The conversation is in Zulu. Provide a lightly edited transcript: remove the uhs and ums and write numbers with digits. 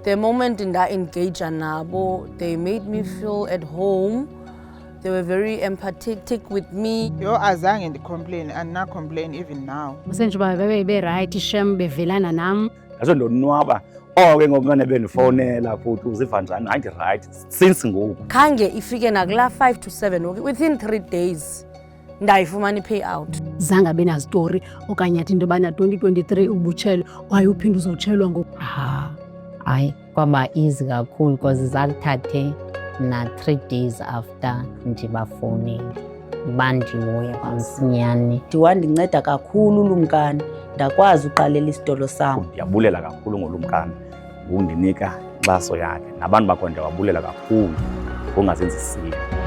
The moment nda-engage nabo, they made me feel at home. They were very empathetic with me. Yo azange ndicomplain and not complain even now. Senjoba bebe right shem bevelana nam. Ngaso ndonwaba ke ngomane bendifonela futhi uziva njani hayi right since ngoku. Khange ifike nakula 5 to 7 within 3 days ndayifumana i-payout. Zanga bena story okanye athi into bana 2023 ubutshelo waye uphinda uzotshelwa ngoku. Hayi kwaba easy kakhulu because zalithathe na 3 days after ndibafowunile bandihoya kwamsinyane. Wandinceda kakhulu uLumkani, ndakwazi uqalela isitolo sam. Ndiyabulela kakhulu ngoLumkani undinika inkxaso yakhe nabantu bakho ndiyababulela kakhulu ngongazenzisiyo.